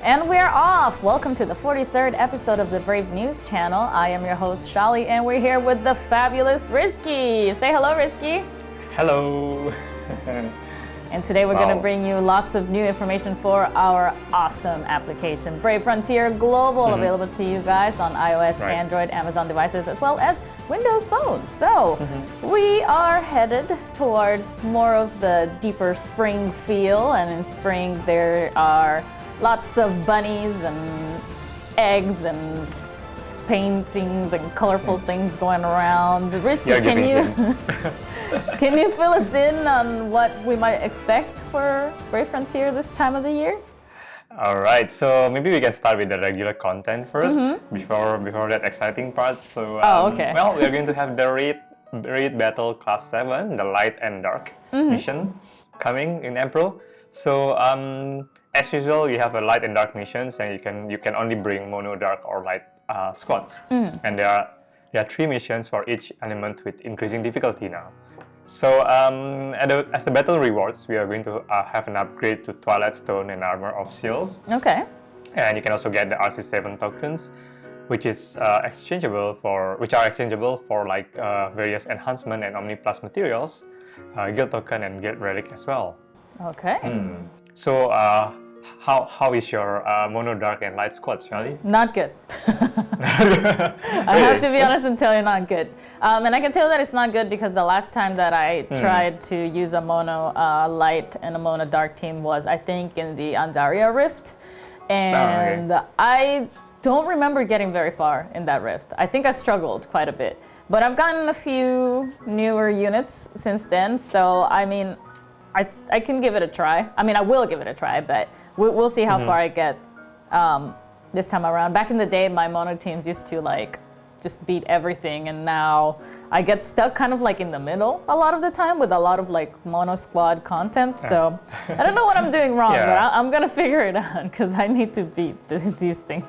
And we're off! Welcome to the 43rd episode of the Brave News channel. I am your host, Shali, and we're here with the fabulous Risky. Say hello, Risky. Hello. And today we're going to bring you lots of new information for our awesome application, Brave Frontier Global, available to you guys on iOS, Android, Amazon devices, as well as Windows phones. So we are headed towards more of the deeper spring feel, and in spring there are lots of bunnies and eggs and paintings and colorful things going around. Risky, can you fill us in on what we might expect for Brave Frontier this time of the year? All right, so maybe we can start with the regular content first before that exciting part. So well, we are going to have the Raid Battle Class 7, the Light and Dark mission coming in April. So as usual, you have a light and dark missions, and you can only bring mono, dark, or light squads. And there are 3 missions for each element with increasing difficulty now. So as the battle rewards, we are going to have an upgrade to Twilight Stone and Armor of Seals. Okay. And you can also get the RC7 tokens, which are exchangeable for like various enhancement and Omni Plus materials, guild token and guild relic as well. Okay. So how is your mono, dark, and light squad, Charlie? Not good. I have to be honest and tell you, not good. And I can tell you that it's not good because the last time that I tried to use a mono light and a mono dark team was, I think, in the Andaria Rift. And I don't remember getting very far in that rift. I think I struggled quite a bit. But I've gotten a few newer units since then, so I mean, I can give it a try. I mean, I will give it a try, but we'll see how far I get this time around. Back in the day, my mono teams used to like just beat everything, and now I get stuck kind of like in the middle a lot of the time with a lot of like mono squad content. So I don't know what I'm doing wrong, but I'm gonna figure it out because I need to beat these things.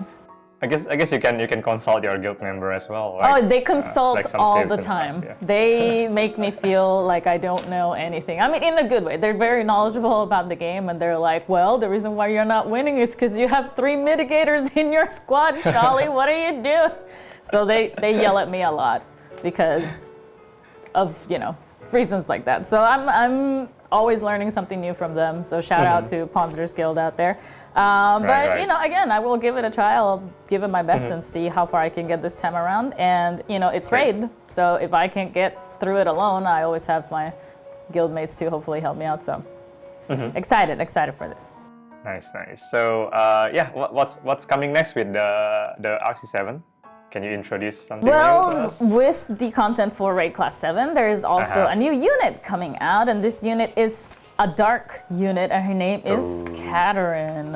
I guess you can consult your guild member as well. Right? Oh, they consult like all the time. They make me feel like I don't know anything. I mean, in a good way. They're very knowledgeable about the game, and they're like, well, the reason why you're not winning is because you have 3 mitigators in your squad, Shali. What are you doing? So they yell at me a lot because of, reasons like that. So I'm always learning something new from them. So shout out to Ponzer's Guild out there. But again, I will give it a try. I'll give it my best and see how far I can get this time around. And it's raid, so if I can't get through it alone, I always have my guild mates to hopefully help me out. So excited for this. Nice. So what's coming next with the RC7? Can you introduce something new to us? With the content for Raid Class 7, there is also a new unit coming out, and this unit is a dark unit, and her name is Katerin,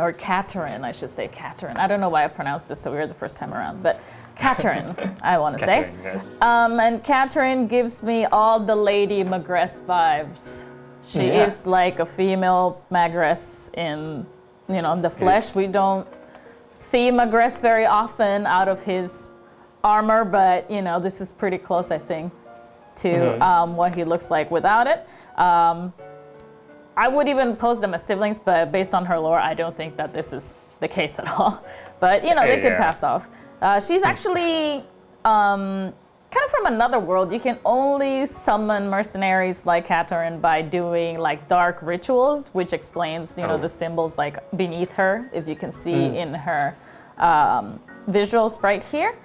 I should say Katerin. I don't know why I pronounced this so weird the first time around, but Katerin, I want to say. Yes. And Katerin gives me all the Lady Magress vibes. She is like a female Magress in, the flesh. Yes. We don't see Magress very often out of his armor, but this is pretty close, I think, to what he looks like without it. I would even pose them as siblings, but based on her lore, I don't think that this is the case at all. But they could pass off. She's actually kind of from another world. You can only summon mercenaries like Katerin by doing like dark rituals, which explains the symbols like beneath her, if you can see in her visual sprite here.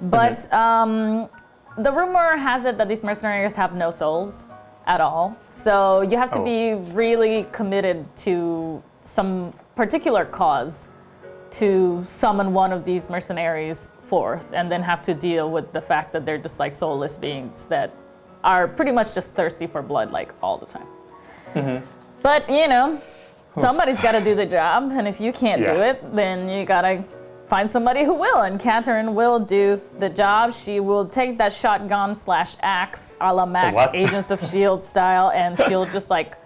But the rumor has it that these mercenaries have no souls at all. So you have to be really committed to some particular cause to summon one of these mercenaries forth, and then have to deal with the fact that they're just like soulless beings that are pretty much just thirsty for blood like all the time. But somebody's got to do the job, and if you can't do it, then you gotta find somebody who will, and Katerin will do the job. She will take that shotgun/axe a la Mac Agents of S.H.I.E.L.D. style, and she'll just like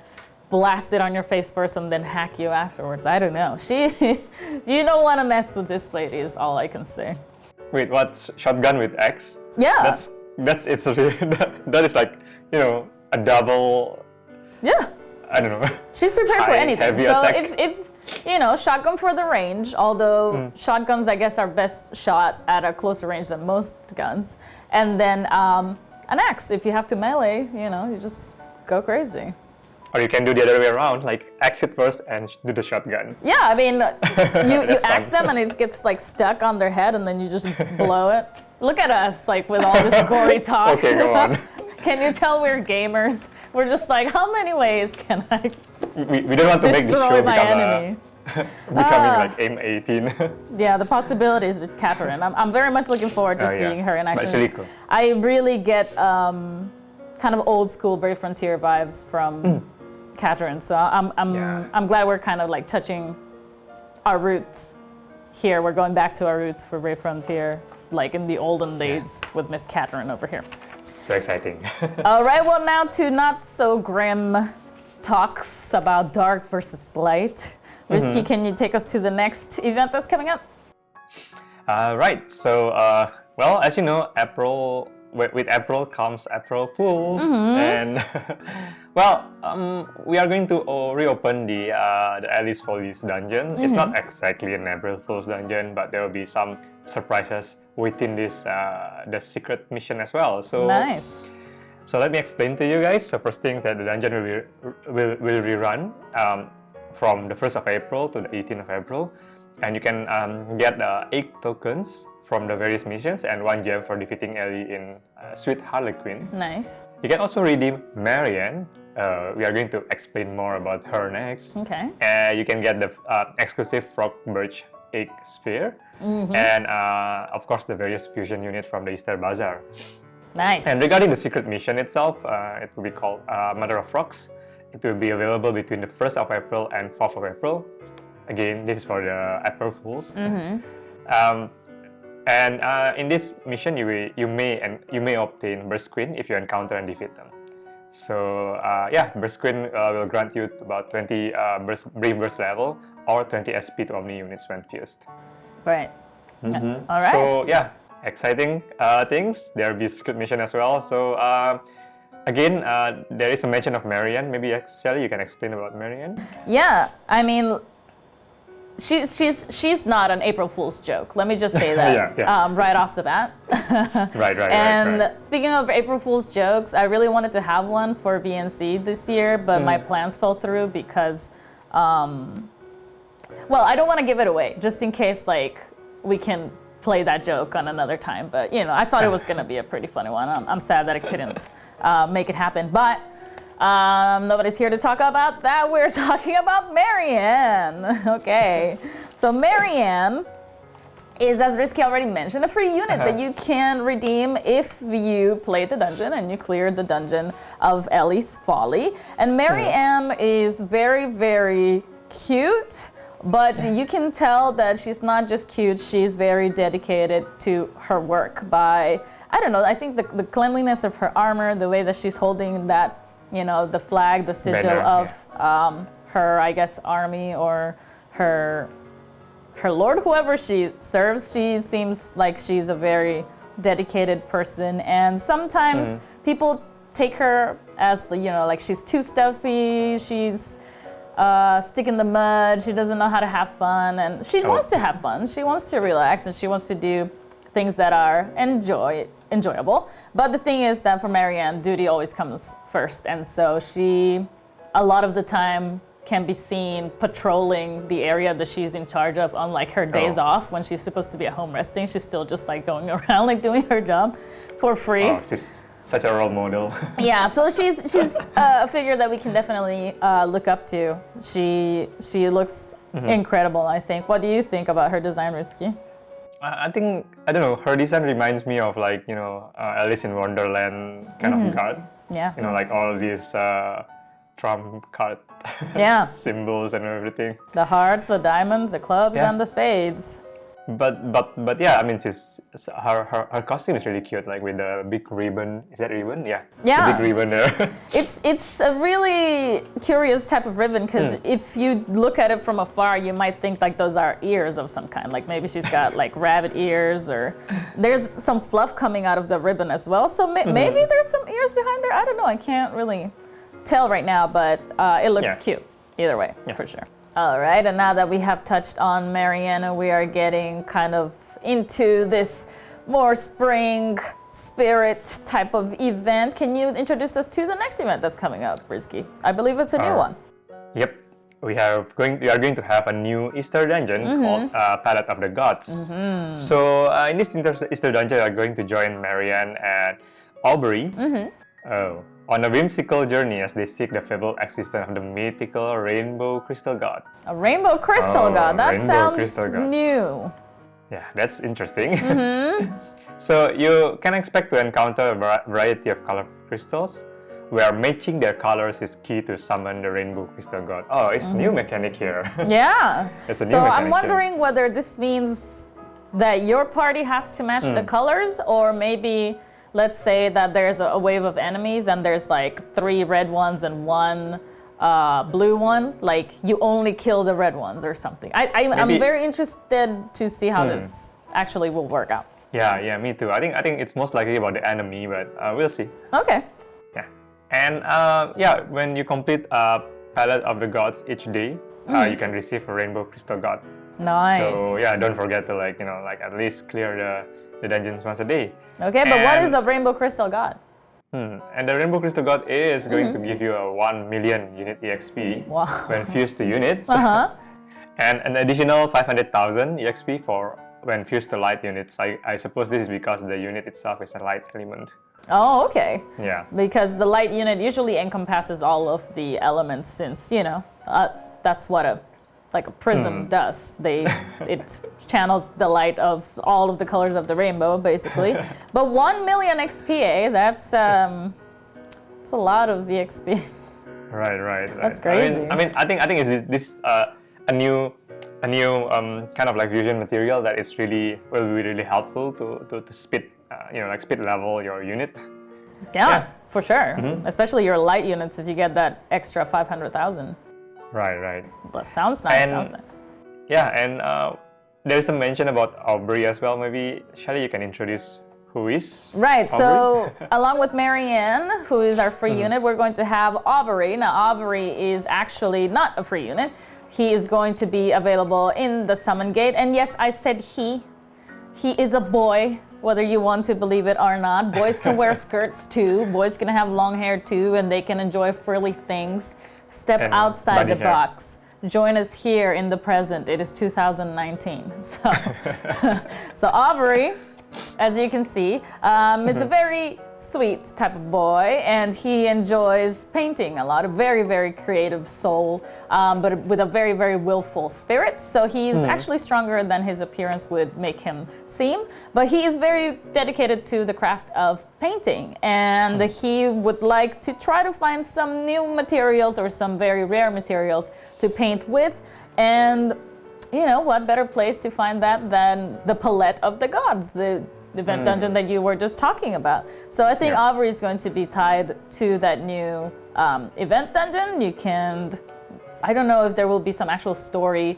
blast it on your face first and then hack you afterwards. I don't know. You don't want to mess with this lady is all I can say. Wait, what? Shotgun with axe? Yeah. That is like, a double. Yeah. I don't know. She's prepared for anything. So attack. if shotgun for the range, although shotguns, I guess, are best shot at a closer range than most guns. And then an axe. If you have to melee, you just go crazy. Or you can do the other way around, like axe it first and do the shotgun. Yeah, I mean, you axe them and it gets like stuck on their head and then you just blow it. Look at us, like with all this gory talk. Okay, go on. Can you tell we're gamers? We're just like, how many ways can I we don't want to make this show my enemy? Becoming like aim 18. Yeah, the possibilities with Katerin. I'm very much looking forward to seeing her in action. But it's really cool. I really get kind of old school Brave Frontier vibes from Katerin, so I'm glad we're kind of like touching our roots here. We're going back to our roots for Brave Frontier, like in the olden days with Miss Katerin over here. So exciting. All right, well now to not so grim talks about dark versus light. Risky, can you take us to the next event that's coming up? Right, so well, as you know, April. With April comes April Fools, and well, we are going to reopen the Alice Follies dungeon. It's not exactly an April Fools dungeon, but there will be some surprises within this the secret mission as well. So nice. So let me explain to you guys. So first thing that the dungeon will rerun from the 1st of April to the 18th of April, and you can get 8 tokens from the various missions and 1 gem for defeating Ellie in Sweet Harlequin. Nice. You can also redeem Marianne. We are going to explain more about her next. Okay. You can get the exclusive Frog Birch Egg Sphere, and of course the various fusion units from the Easter Bazaar. Nice. And regarding the secret mission itself, it will be called Mother of Frogs. It will be available between the 1st of April and 4th of April. Again, this is for the April Fools. And in this mission, you may obtain Burst Queen if you encounter and defeat them. So Burst Queen will grant you about 20 Brave Burst level or 20 SP to Omni units when fused. Right. All right. So exciting things. There will be secret mission as well. So again, there is a mention of Marianne. Maybe Shelly, you can explain about Marianne. Yeah, I mean, she's not an April Fool's joke. Let me just say that right off the bat. Right. And speaking of April Fool's jokes, I really wanted to have one for BNC this year, but my plans fell through because, well, I don't want to give it away, just in case like we can play that joke on another time. But I thought it was going to be a pretty funny one. I'm sad that I couldn't make it happen, but. Nobody's here to talk about that. We're talking about Marianne. Okay. So Marianne is, as Risky already mentioned, a free unit that you can redeem if you played the dungeon and you cleared the dungeon of Ellie's Folly. And Marianne is very, very cute, but you can tell that she's not just cute, she's very dedicated to her work by, I don't know, I think the cleanliness of her armor, the way that she's holding that the flag, the sigil of her, I guess, army or her lord, whoever she serves. She seems like she's a very dedicated person, and sometimes people take her as like she's too stuffy. She's stick in the mud. She doesn't know how to have fun, and she wants to have fun. She wants to relax, and she wants to do things that are enjoyable. But the thing is that for Marianne, duty always comes first. And so she, a lot of the time, can be seen patrolling the area that she's in charge of on like her days off when she's supposed to be at home resting. She's still just like going around like doing her job for free. Oh, she's such a role model. Yeah, so she's a figure that we can definitely look up to. She looks incredible, I think. What do you think about her design, Risky? I think, I don't know, her design reminds me of like, Alice in Wonderland kind of card. Yeah. Like all these trump card symbols and everything. The hearts, the diamonds, the clubs, and the spades. But yeah, I mean, her costume is really cute, like with the big ribbon. Is that ribbon? Yeah. Yeah. The big ribbon there. It's a really curious type of ribbon because if you look at it from afar, you might think like those are ears of some kind. Like maybe she's got like rabbit ears, or there's some fluff coming out of the ribbon as well. So maybe there's some ears behind there. I don't know. I can't really tell right now, but it looks cute either way, for sure. All right, and now that we have touched on Marianne, we are getting kind of into this more spring spirit type of event. Can you introduce us to the next event that's coming up, Rizky? I believe it's a new one. Yep. We are going to have a new Easter dungeon called Palette of the Gods. So in this Easter dungeon, you are going to join Marianne and Auberi on a whimsical journey as they seek the fabled existence of the mythical Rainbow Crystal God. A Rainbow Crystal God? That sounds new. Yeah, that's interesting. So you can expect to encounter a variety of color crystals, where matching their colors is key to summon the Rainbow Crystal God. Oh, it's new mechanic here. Yeah. It's a new so mechanic I'm wondering whether this means that your party has to match the colors, or maybe let's say that there's a wave of enemies and there's like 3 red ones and 1 blue one. Like you only kill the red ones or something. I'm very interested to see how this actually will work out. Yeah, me too. I think it's most likely about the enemy, but we'll see. Okay. Yeah, and when you complete Palette of the Gods each day, you can receive a Rainbow Crystal God. Nice. So yeah, don't forget to at least clear the dungeons once a day. Okay, but what is a Rainbow Crystal God? And the Rainbow Crystal God is going to give you a 1 million unit EXP when fused to units, and an additional 500,000 EXP for when fused to light units. I suppose this is because the unit itself is a light element. Oh, okay. Yeah. Because the light unit usually encompasses all of the elements, since that's what a prism does. It channels the light of all of the colors of the rainbow, basically. But 1 million XP, that's a lot of EXP. Right. That's crazy. I think is this a new kind of like fusion material that will be really helpful to speed speed level your unit. Yeah, for sure. Especially your light units, if you get that extra 500,000. Right. That sounds nice. Yeah, and there's a mention about Auberi as well. Maybe Shelly, you can introduce who is right. Auberi? So along with Marianne, who is our free unit, we're going to have Auberi. Now Auberi is actually not a free unit. He is going to be available in the summon gate. And yes, I said he. He is a boy, whether you want to believe it or not. Boys can wear skirts too. Boys can have long hair too, and they can enjoy frilly things. Step outside the box. Join us here in the present. It is 2019. So Auberi, as you can see, is a very sweet type of boy, and he enjoys painting a lot. A very, very creative soul, but with a very, very willful spirit. So he's actually stronger than his appearance would make him seem, but he is very dedicated to the craft of painting, and he would like to try to find some new materials or some very rare materials to paint with. And what better place to find that than the Palette of the Gods, the event dungeon that you were just talking about. So I think Auberi is going to be tied to that new event dungeon. I don't know if there will be some actual story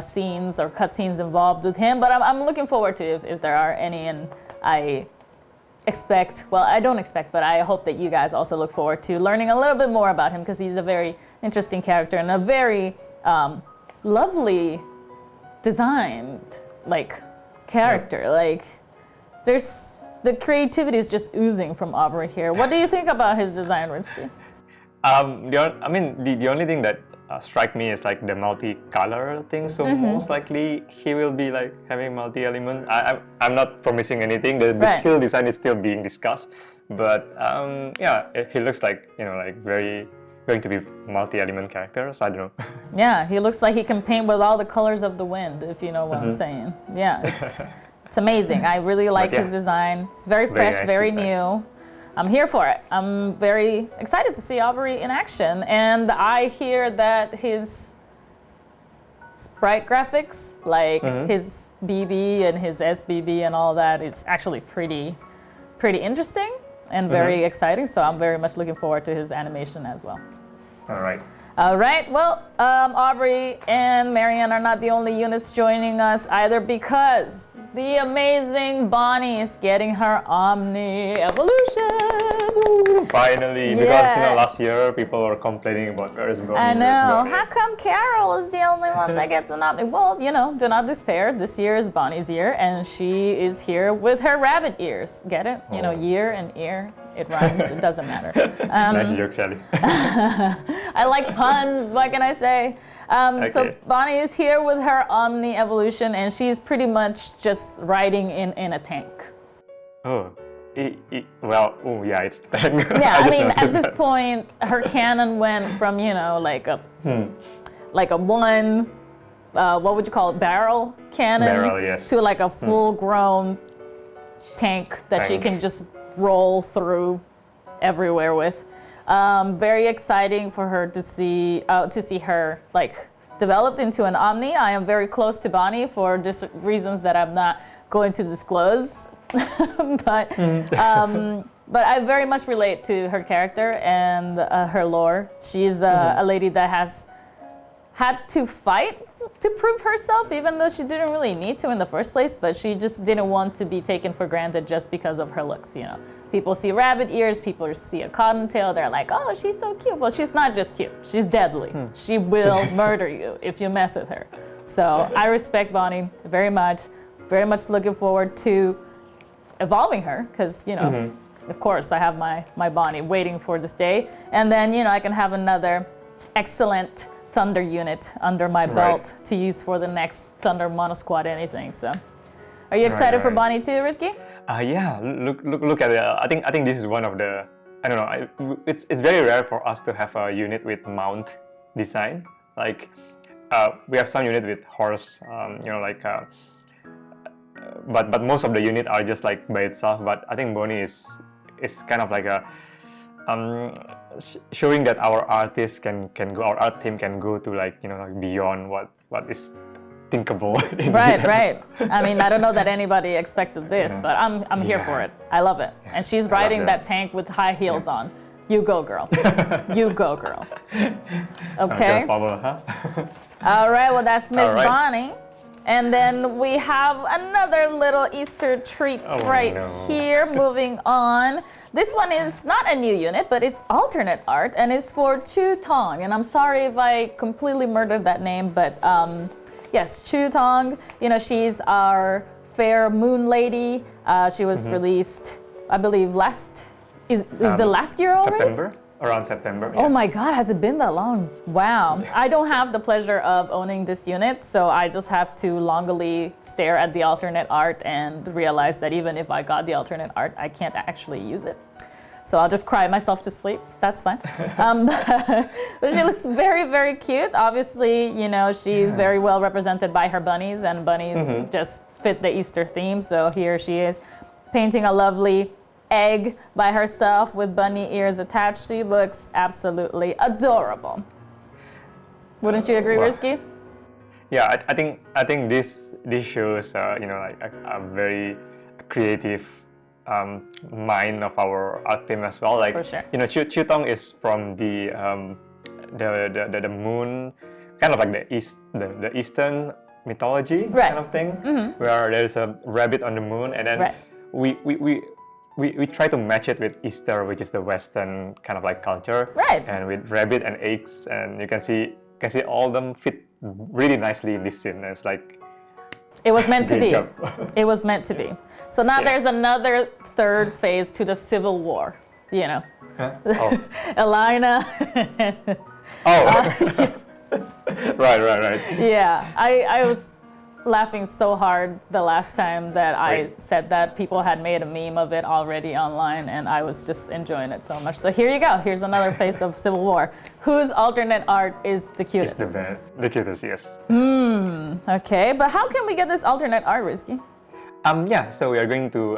scenes or cutscenes involved with him, but I'm looking forward to if there are any, and I don't expect, but I hope that you guys also look forward to learning a little bit more about him, because he's a very interesting character and a very lovely designed character. There's the creativity is just oozing from Auberi here. What do you think about his design, Rizky? The only thing that strike me is the multi-color thing. So most likely he will be having multi-element. I'm not promising anything. The skill design is still being discussed, but he looks very going to be multi-element character. So I don't know. Yeah, he looks like he can paint with all the colors of the wind, if you know what I'm saying. Yeah, it's amazing. I really like his design. It's very fresh, very new. I'm here for it. I'm very excited to see Auberi in action. And I hear that his sprite graphics, his BB and his SBB and all that, is actually pretty interesting and very exciting. So I'm very much looking forward to his animation as well. All right. Well, Auberi and Marianne are not the only units joining us either, because the amazing Bonnie is getting her Omni evolution. finally. Because last year people were complaining about where is Bonnie. I know. How come Carol is the only one that gets an Omni? Well, do not despair. This year is Bonnie's year, and she is here with her rabbit ears. Get it? Year and ear. It rhymes. It doesn't matter. Nice joke, Sally. I like puns. What can I say? So Bonnie is here with her Omni evolution, and she's pretty much just riding in a tank. Oh. It's tank. Yeah, I mean, at this point, her cannon went from, like a one, what would you call it, barrel cannon, yes. to like a full-grown tank that she can just roll through everywhere with. Very exciting for her to see her like developed into an Omni. I am very close to Bonnie for reasons that I'm not going to disclose. but I very much relate to her character and her lore. She's a lady that has had to fight to prove herself, even though she didn't really need to in the first place, but she just didn't want to be taken for granted just because of her looks, People see rabbit ears, people see a cottontail, they're like, oh, she's so cute. Well, she's not just cute, she's deadly. She will murder you if you mess with her. So I respect Bonnie very much looking forward to evolving her, because of course I have my Bonnie waiting for this day, and then I can have another excellent Thunder unit under my belt to use for the next Thunder Mono Squad anything. So are you excited for Bonnie too, Risky? Yeah, look at it. I think this is one of the, I don't know, it's very rare for us to have a unit with mount design. Like we have some unit with horse, but most of the unit are just like by itself. But I think Bonnie is kind of like a showing that our artists our art team can go to like beyond what is thinkable. Right. I mean, I don't know that anybody expected this, but I'm here for it. I love it. And she's riding that tank with high heels on. You go, girl. You go, girl. Okay. All right. Well, that's Miss Bonnie. And then we have another little Easter treat here. Moving on. This one is not a new unit, but it's alternate art, and it's for QiuTong. And I'm sorry if I completely murdered that name, but yes, QiuTong. She's our fair moon lady. She was released, I believe, is the last year already? Around September. Oh my God, has it been that long? Wow. Yeah. I don't have the pleasure of owning this unit, so I just have to longingly stare at the alternate art and realize that even if I got the alternate art, I can't actually use it. So I'll just cry myself to sleep. That's fine. But she looks very, very cute. Obviously, she's very well represented by her bunnies, and bunnies just fit the Easter theme. So here she is painting a lovely egg by herself with bunny ears attached. She looks absolutely adorable. Wouldn't you agree, Risky? Yeah, I think this shows like a very creative mind of our art team as well. Like, for sure. QiuTong is from the moon, kind of like the Eastern mythology kind of thing, where there's a rabbit on the moon, and then we try to match it with Easter, which is the Western kind of like culture, and with rabbit and eggs, and you can see all of them fit really nicely in this scene. It's like it was meant to be. It was meant to be. So now there's another third phase to the Civil War. Huh? Oh. Elena. Right. Yeah, I was laughing so hard the last time that I said that. People had made a meme of it already online, and I was just enjoying it so much. So here you go. Here's another face of Civil War. Whose alternate art is the cutest? It's the cutest, yes. Okay, but how can we get this alternate art, Risky? So we are going to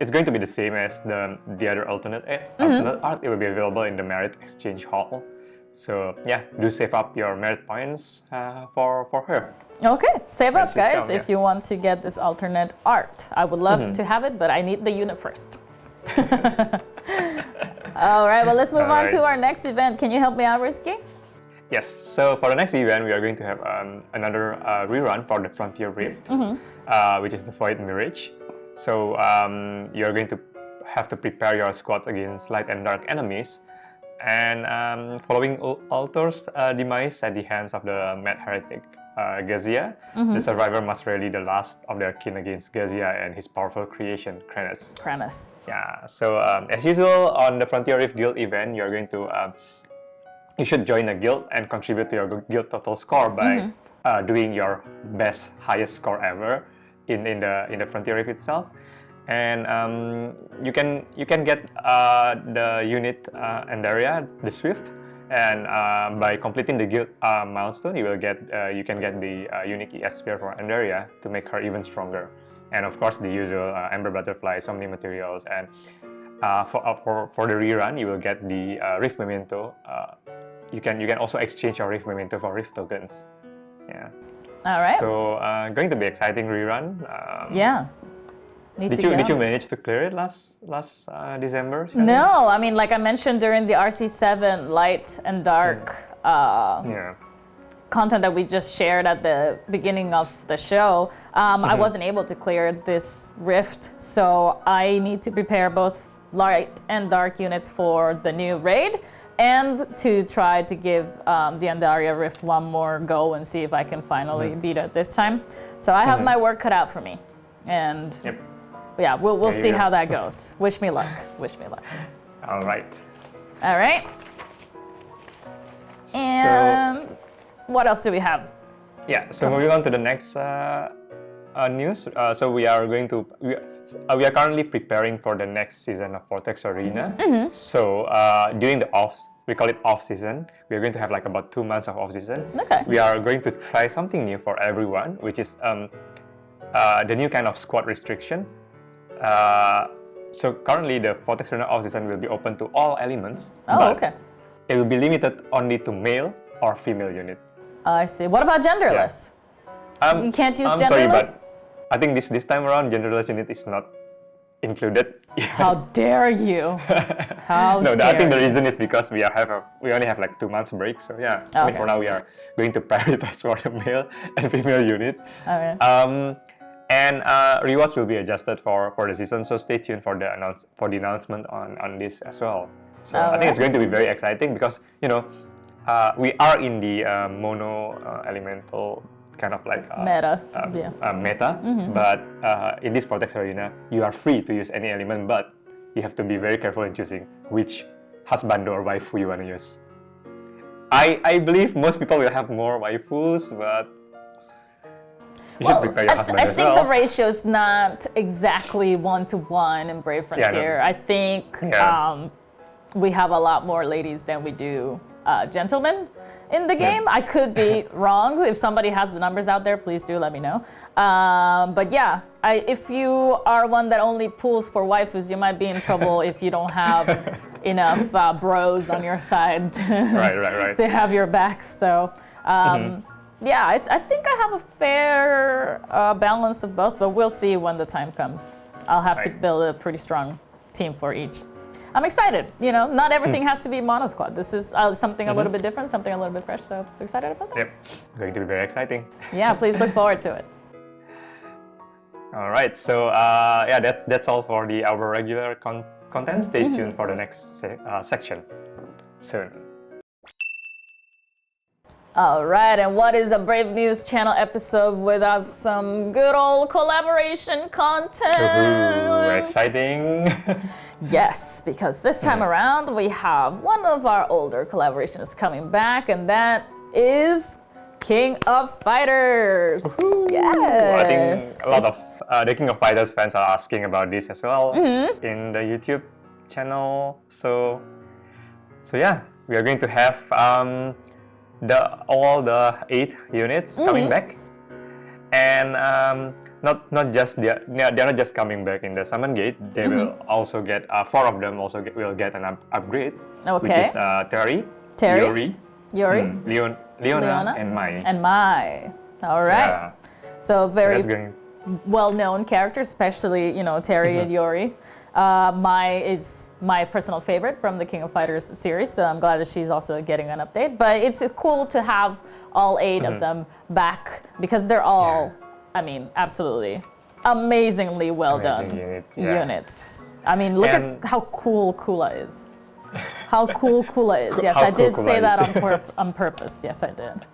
it's going to be the same as the other alternate art. It will be available in the Merit Exchange Hall. So do save up your merit points for her. Okay, save up, guys, if you want to get this alternate art. I would love to have it, but I need the unit first. All right, well, let's move on to our next event. Can you help me out, Risky? Yes, so for the next event, we are going to have another rerun for the Frontier Rift, which is the Void Mirage. So you're going to have to prepare your squad against light and dark enemies. And following Ultor's demise at the hands of the mad heretic Gazia, the survivor must rally the last of their kin against Gazia and his powerful creation, Kranos. Yeah, so as usual, on the Frontier Rift Guild event, you're going to you should join a guild and contribute to your guild total score by doing your best, highest score ever in the Frontier Rift itself. And you can get the unit Andaria, the Swift, and by completing the guild milestone, you can get the unique ES Spear for Andaria to make her even stronger. And of course, the usual Ember Butterflies, Omni materials, and for the rerun, you will get the Rift Memento. You can also exchange your Rift Memento for Rift tokens. Yeah. All right. So going to be exciting rerun. Yeah. Did you manage to clear it last December? No, I mean, like I mentioned during the RC7 light and dark content that we just shared at the beginning of the show, I wasn't able to clear this rift, so I need to prepare both light and dark units for the new raid, and to try to give the Andaria rift one more go and see if I can finally beat it this time. So I have my work cut out for me, and. Yeah, we'll see how that goes. Wish me luck. Wish me luck. All right. All right. And what else do we have? Yeah. So moving on to the next news. So we are we are currently preparing for the next season of Vortex Arena. So during the we call it off season. We are going to have like about 2 months of off season. Okay. We are going to try something new for everyone, which is the new kind of squad restriction. So currently the Vortex Arena off-season will be open to all elements. Oh, okay. It will be limited only to male or female unit. I see. What about genderless? Yeah. You can't use genderless? Sorry, but I think this time around genderless unit is not included. How dare you? I think the reason is because we only have like 2 months break. So yeah, I mean, for now we are going to prioritize for the male and female unit. Okay. And rewards will be adjusted for the season, so stay tuned for the announcement on this as well. So I think it's going to be very exciting because we are in the mono elemental kind of like meta. Meta, but in this Vortex Arena, you are free to use any element, but you have to be very careful in choosing which husband or waifu you want to use. I believe most people will have more waifus, but you should prepare your husband as well. I think the ratio is not exactly 1-to-1 in Brave Frontier. I think we have a lot more ladies than we do gentlemen in the game. I could be wrong. If somebody has the numbers out there, please do let me know. But yeah, if you are one that only pulls for waifus, you might be in trouble if you don't have enough bros on your side to have your back. So. Yeah, I think I have a fair balance of both, but we'll see when the time comes. I'll have to build a pretty strong team for each. I'm excited. Not everything has to be mono squad. This is something a little bit different, something a little bit fresh. So excited about that. Yep, going to be very exciting. Yeah, please look forward to it. All right, so that's all for our regular content. Stay tuned for the next section soon. All right, and what is a Brave News channel episode without some good old collaboration content? Ooh, exciting. Yes, because this time around we have one of our older collaborations coming back, and that is King of Fighters. Woo-hoo. Yes. I think a lot of the King of Fighters fans are asking about this as well in the YouTube channel. So yeah, we are going to have all the 8 units coming back, and they're not just coming back in the summon gate. They will also get 4 of them will get an upgrade, which is Terry, Yuri, Leona, and Mai. All right. Yeah. So very well-known characters, especially Terry and Yuri. Mai is my personal favorite from the King of Fighters series, so I'm glad that she's also getting an update. But it's cool to have all 8 of them back because they're all, I mean, absolutely amazingly well done units. I mean, look at how cool Kula is. How cool Kula is. Yes, I did say that on purpose. Yes, I did.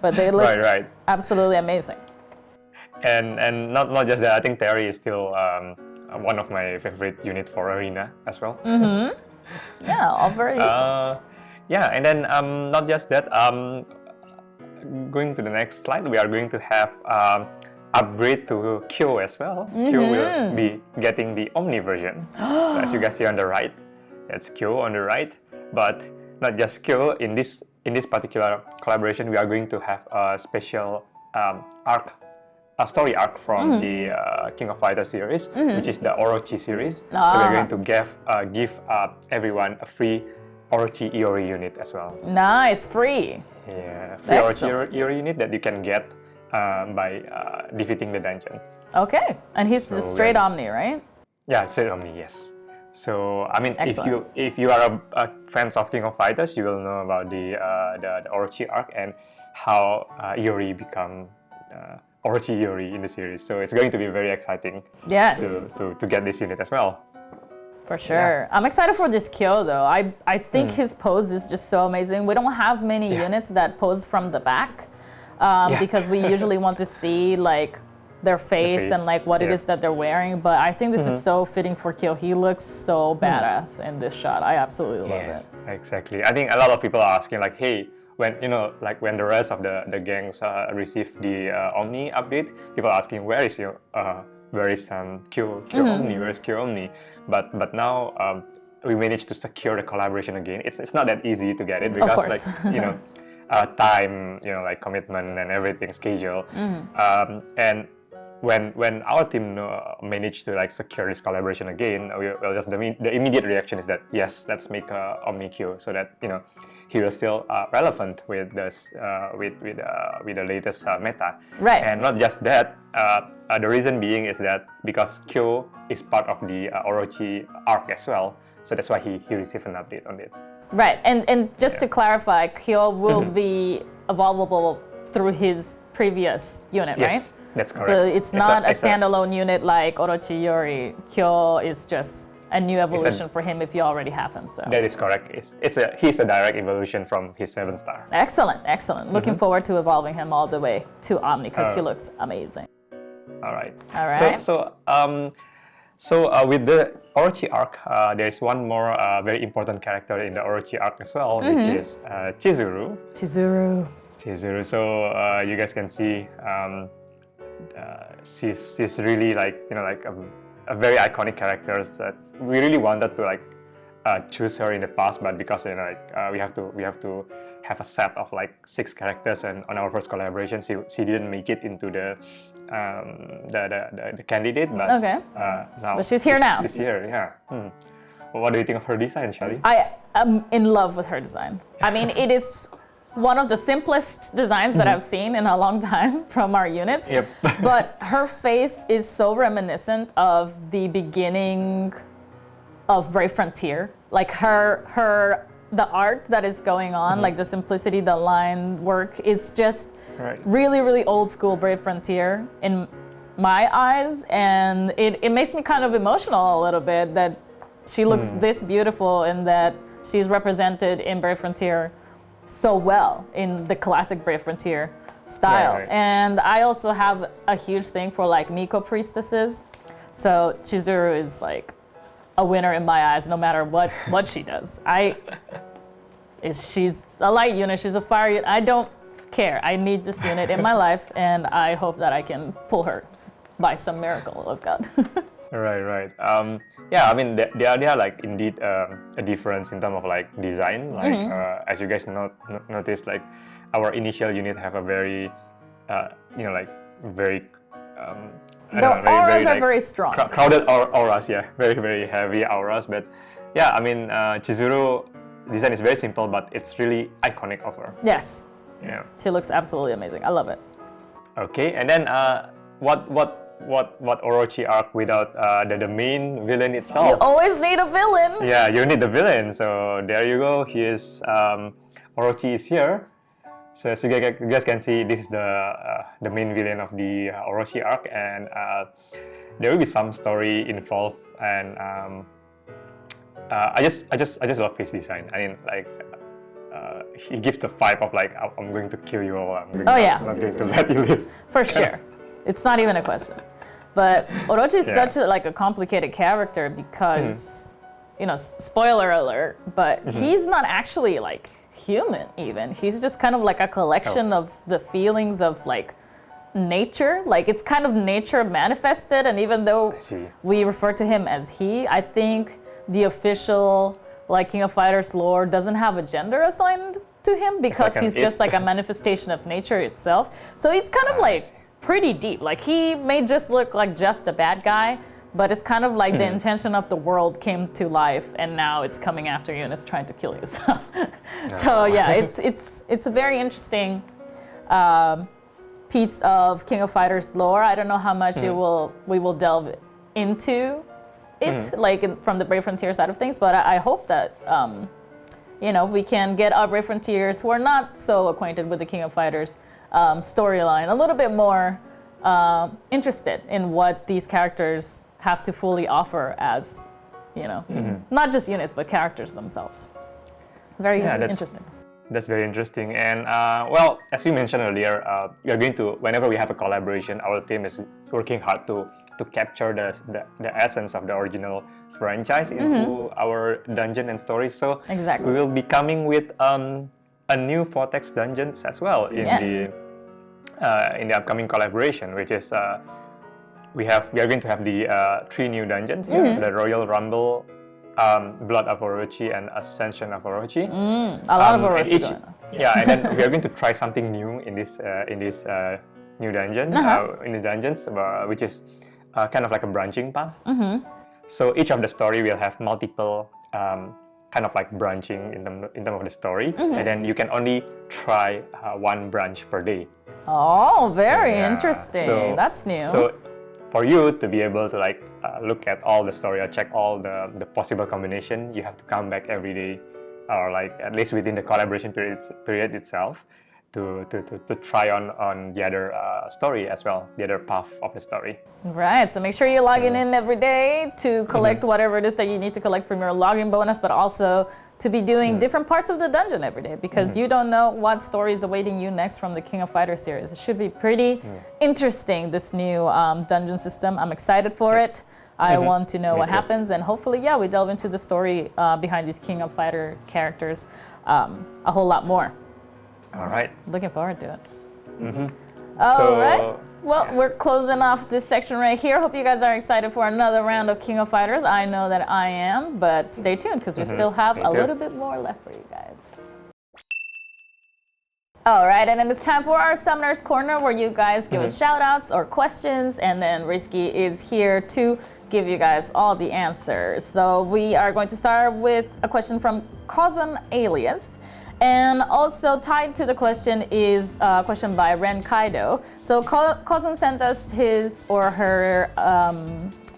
But they look absolutely amazing. And not just that, I think Terry is still one of my favorite unit for Arena as well. Yeah, all very useful. Yeah, and then not just that, going to the next slide, we are going to have upgrade to Q as well. Q will be getting the Omni version. So as you guys see on the right, that's Q on the right. But not just Q, in this particular collaboration, we are going to have a special a story arc from the King of Fighters series, which is the Orochi series. So we're going to give everyone a free Orochi Iori unit as well. Nice, free. Yeah, free Orochi Iori unit that you can get by defeating the dungeon. Okay, and he's just straight Omni, right? Yeah, straight Omni, yes. So I mean, if you are a fans of King of Fighters, you will know about the Orochi arc and how Iori become Orochi Iori in the series. So it's going to be very exciting. Yes. To get this unit as well. For sure. I'm excited for this Kyo though. I think his pose is just so amazing. We don't have many units that pose from the back because we usually want to see like their face and like what it is that they're wearing. But I think this is so fitting for Kyo. He looks so badass in this shot. I absolutely love it. Exactly. I think a lot of people are asking like, hey, when when the rest of the gangs receive the Omni update, people are asking where is Q Omni, where is Q Omni? But now we managed to secure the collaboration again. It's not that easy to get it because like time, like commitment and everything, schedule, and when our team managed to like secure this collaboration again, the immediate reaction is that yes, let's make Omni Q so that he was still relevant with this with the latest meta. Right. And not just that, the reason being is that because Q is part of the Orochi arc as well, so that's why he received an update on it. Right. And just to clarify, Kyo will be evolvable through his previous unit, right? Yes, that's correct. So it's not a standalone unit like Orochi Iori. Kyo is just a new evolution for him if you already have him. So that is correct. He's a direct evolution from his 7-star. Excellent. Looking forward to evolving him all the way to Omni because he looks amazing. All right. So with the Orochi arc, there is one more very important character in the Orochi arc as well, which is Chizuru. Chizuru. So you guys can see she's really like a very iconic character that we really wanted to choose her in the past, but because we have to have a set of like 6 characters, and on our first collaboration she didn't make it into the candidate, but now but she's here now. She's here, yeah. What do you think of her design, Shelly? I am in love with her design. I mean, it is one of the simplest designs that I've seen in a long time from our units. Yep. But her face is so reminiscent of the beginning of Brave Frontier. Like the art that is going on, like the simplicity, the line work is just really, really old school Brave Frontier in my eyes. And it makes me kind of emotional a little bit that she looks this beautiful and that she's represented in Brave Frontier so well in the classic Brave Frontier style. And I also have a huge thing for like Miko priestesses. So Chizuru is like a winner in my eyes no matter what she does. She's a light unit, she's a fire unit. I don't care. I need this unit in my life and I hope that I can pull her by some miracle of God. Right. Yeah, I mean, there are like indeed a difference in terms of like design. Like as you guys noticed, like our initial unit have a very, very. Auras are very strong. Crowded auras, yeah, very very heavy auras. But yeah, I mean, Chizuru design is very simple, but it's really iconic of her. Yes. Yeah. She looks absolutely amazing. I love it. Okay, and then what Orochi arc without the main villain itself? You always need a villain. Yeah, you need the villain. So there you go. Orochi is here. So as you guys can see, this is the main villain of the Orochi arc, and there will be some story involved, and I just love his design. I mean, like he gives the vibe of like I'm going to kill you all. I'm not going to let you live. For sure, it's not even a question. But Orochi is such a complicated character because spoiler alert, but he's not actually like human even. He's just kind of like a collection of the feelings of like nature. Like it's kind of nature manifested, and even though we refer to him as he, I think the official like King of Fighters lore doesn't have a gender assigned to him because he's just like a manifestation of nature itself. So it's kind of like pretty deep. Like he may just look like just a bad guy, but it's kind of like the intention of the world came to life, and now it's coming after you and it's trying to kill you. So yeah, it's a very interesting piece of King of Fighters lore. I don't know how much we will delve into it, from the Brave Frontier side of things, but I hope that we can get our Brave Frontiers who are not so acquainted with the King of Fighters storyline a little bit more interested in what these characters have to fully offer as, not just units, but characters themselves. Very interesting. That's very interesting. And well, as we mentioned earlier, we are going to, whenever we have a collaboration, our team is working hard to capture the essence of the original franchise into our dungeon and stories. So we will be coming with a new Vortex dungeons as well in the upcoming collaboration, which is we are going to have the 3 new dungeons here: the Royal Rumble, Blood of Orochi, and Ascension of Orochi. A lot of Orochi going on. Yeah, and then we are going to try something new in this new dungeon, in the dungeons, which is kind of like a branching path. So each of the story will have multiple kind of like branching in terms of the story, and then you can only try 1 branch per day. Oh, very interesting. So, that's new. So for you to be able to like look at all the story or check all the possible combination, you have to come back every day, or like at least within the collaboration period itself, to try on the other story as well, the other path of the story. Right, so make sure you're logging in every day to collect whatever it is that you need to collect from your login bonus, but also to be doing different parts of the dungeon every day, because you don't know what story is awaiting you next from the King of Fighters series. It should be pretty interesting, this new dungeon system. I'm excited for it. I want to know what happens, and hopefully, we delve into the story behind these King of Fighter characters a whole lot more. All right. Looking forward to it. All right. Well, we're closing off this section right here. Hope you guys are excited for another round of King of Fighters. I know that I am, but stay tuned because we still have a little bit more left for you guys. All right, and then it's time for our Summoner's Corner, where you guys give us shout-outs or questions, and then Risky is here to give you guys all the answers. So we are going to start with a question from Kozon Alias. And also tied to the question is a question by Ren-Kaido. So Kozon sent us his or her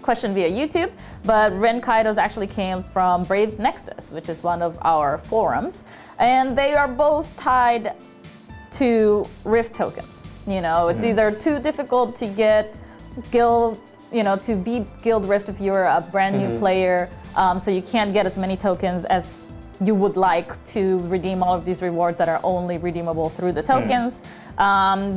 question via YouTube, but Ren-Kaido's actually came from Brave Nexus, which is one of our forums. And they are both tied to Rift tokens. It's either too difficult to get guild, to beat Guild Rift if you're a brand new player, so you can't get as many tokens as you would like to redeem all of these rewards that are only redeemable through the tokens.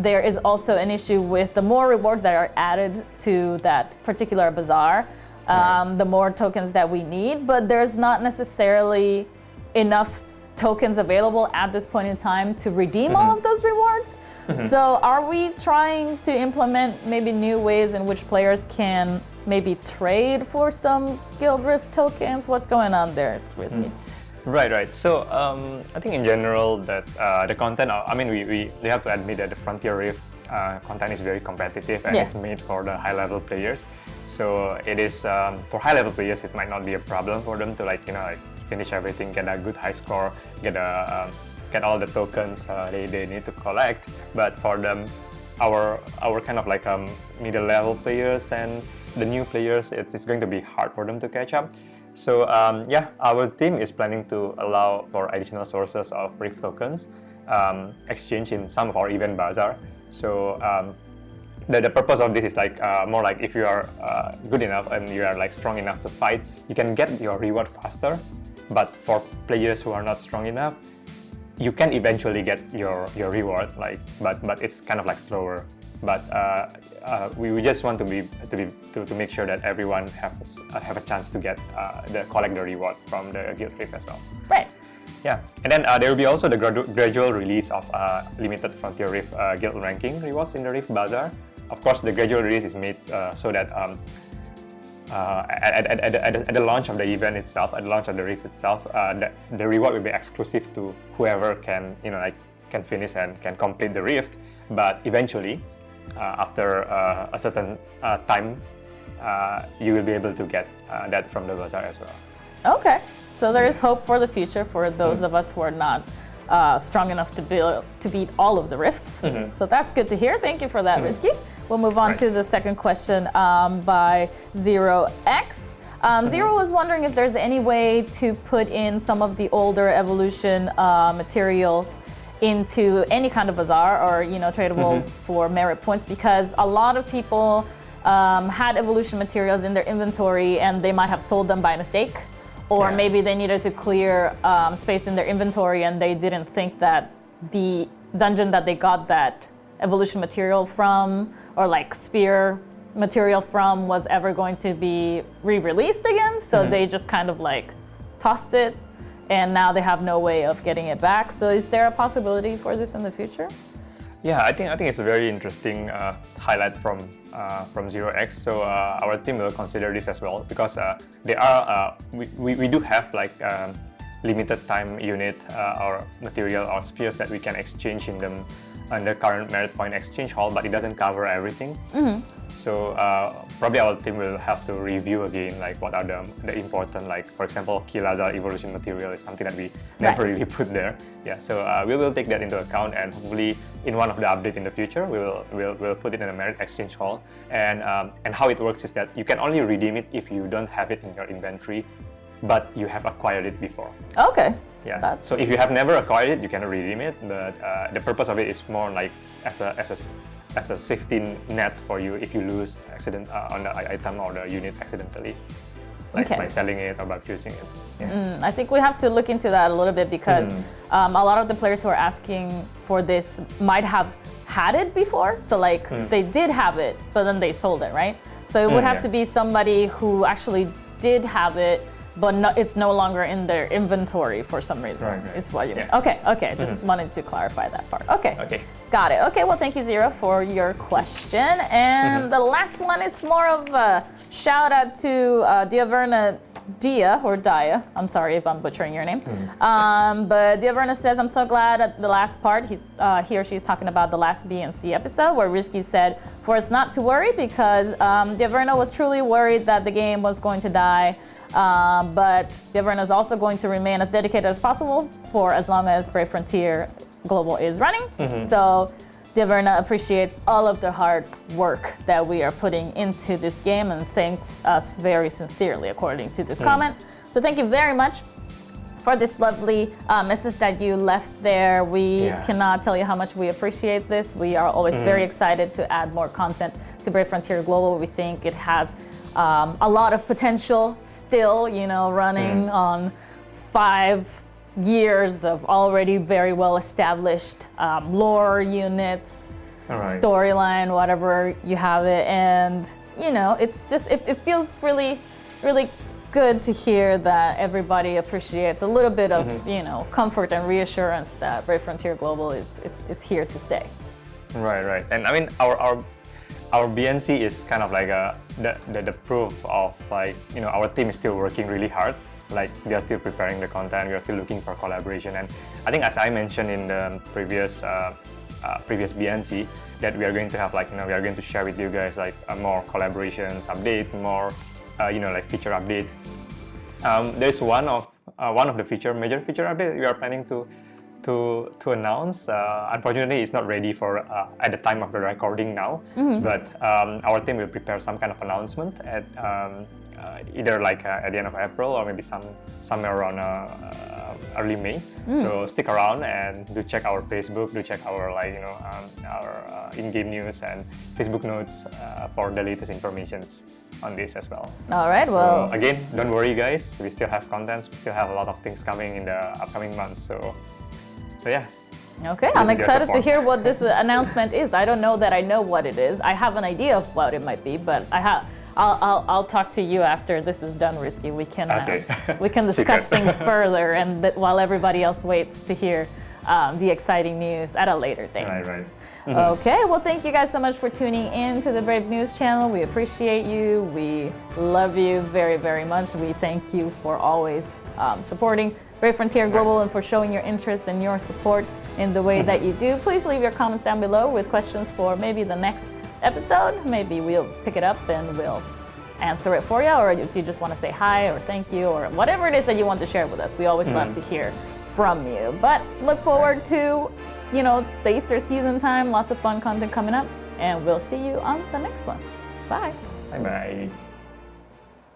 There is also an issue with the more rewards that are added to that particular bazaar, the more tokens that we need, but there's not necessarily enough tokens available at this point in time to redeem all of those rewards. So are we trying to implement maybe new ways in which players can maybe trade for some Guild Rift tokens? What's going on there, Risky? Right. So I think in general that the content, we have to admit that the Frontier Rift content is very competitive, and it's made for the high-level players. So it is, for high-level players, it might not be a problem for them to finish everything, get a good high score, get all the tokens they need to collect. But for them, our kind of middle-level players and the new players, it's going to be hard for them to catch up. So our team is planning to allow for additional sources of Rift tokens exchange in some of our event bazaar. So the purpose of this is like more like if you are good enough and you are like strong enough to fight, you can get your reward faster. But for players who are not strong enough, you can eventually get your reward, like but it's kind of like slower. But we just want to make sure that everyone have a chance to get collect the reward from the guild rift as well. Right. Yeah, and then there will be also the gradual release of limited Frontier Rift guild ranking rewards in the Rift Bazaar. Of course, the gradual release is made so that at the launch of the event itself, at the launch of the Rift itself, the reward will be exclusive to whoever can can finish and can complete the Rift. But eventually, after a certain time, you will be able to get that from the bazaar as well. Okay, so there is hope for the future for those of us who are not strong enough to beat all of the rifts. So that's good to hear. Thank you for that, Rizky. We'll move on to the second question by 0x. Zero was wondering if there's any way to put in some of the older evolution materials into any kind of bazaar or tradable for merit points, because a lot of people had evolution materials in their inventory and they might have sold them by mistake, or maybe they needed to clear space in their inventory and they didn't think that the dungeon that they got that evolution material from or like sphere material from was ever going to be re-released again, so they just kind of like tossed it and now they have no way of getting it back. So is there a possibility for this in the future? Yeah, I think it's a very interesting highlight from 0x. So our team will consider this as well, because there are we do have like limited time unit or material or spheres that we can exchange in them under current merit point exchange hall, but it doesn't cover everything. So probably our team will have to review again, like what are the important, like for example, Kilazar evolution material is something that we never really put there. Yeah, so we will take that into account, and hopefully in one of the updates in the future, we'll put it in a merit exchange hall. And how it works is that you can only redeem it if you don't have it in your inventory, but you have acquired it before. Okay. Yeah. So if you have never acquired it, you can redeem it. But the purpose of it is more like as a safety net for you if you lose on the item or the unit accidentally, like by selling it or by fusing it. Yeah. I think we have to look into that a little bit, because a lot of the players who are asking for this might have had it before. So like they did have it, but then they sold it, right? So it would have to be somebody who actually did have it, but it's no longer in their inventory for some reason. Right. Is what you mean. Okay. Just wanted to clarify that part. Okay. Got it. Okay, well, thank you, Zero, for your question. And the last one is more of a shout out to Diaverna Dia, or Dia. I'm sorry if I'm butchering your name. But Diaverna says, I'm so glad at the last part, he or she's talking about the last BNC episode, where Rizky said for us not to worry, because Diaverna was truly worried that the game was going to die. But Diaverna is also going to remain as dedicated as possible for as long as Brave Frontier Global is running. So Diaverna appreciates all of the hard work that we are putting into this game and thanks us very sincerely, according to this comment. So thank you very much for this lovely message that you left there. We cannot tell you how much we appreciate this. We are always very excited to add more content to Brave Frontier Global. We think it has a lot of potential still, running on 5 years of already very well established lore units, storyline, whatever you have it. And, it's just, it feels really, really good to hear that everybody appreciates a little bit of, comfort and reassurance that Brave Frontier Global is here to stay. Right. And I mean, our BNC is kind of like the proof of our team is still working really hard. Like we are still preparing the content, we are still looking for collaboration, and I think as I mentioned in the previous BNC that we are going to have we are going to share with you guys more collaborations update, more feature update. There's one of the major feature update we are planning to announce. Unfortunately, it's not ready for at the time of the recording now, but our team will prepare some kind of announcement either like at the end of April or maybe somewhere around early May. So stick around and do check our Facebook, do check our our in-game news and Facebook notes for the latest informations on this as well. All right. So again, don't worry, guys. We still have contents. We still have a lot of things coming in the upcoming months. So yeah. Okay, I'm excited to hear what this announcement is. I don't know that I know what it is. I have an idea of what it might be, but I'll talk to you after this is done, Risky. We can we can discuss things further, and while everybody else waits to hear the exciting news at a later date. Right. Okay, well, thank you guys so much for tuning in to the Brave News channel. We appreciate you. We love you very, very much. We thank you for always supporting Brave Frontier Global and for showing your interest and your support in the way that you do. Please leave your comments down below with questions for maybe the next episode. Maybe we'll pick it up and we'll answer it for you, or if you just want to say hi or thank you or whatever it is that you want to share with us. We always love to hear from you. But look forward to, the Easter season time. Lots of fun content coming up, and we'll see you on the next one. Bye. Bye-bye.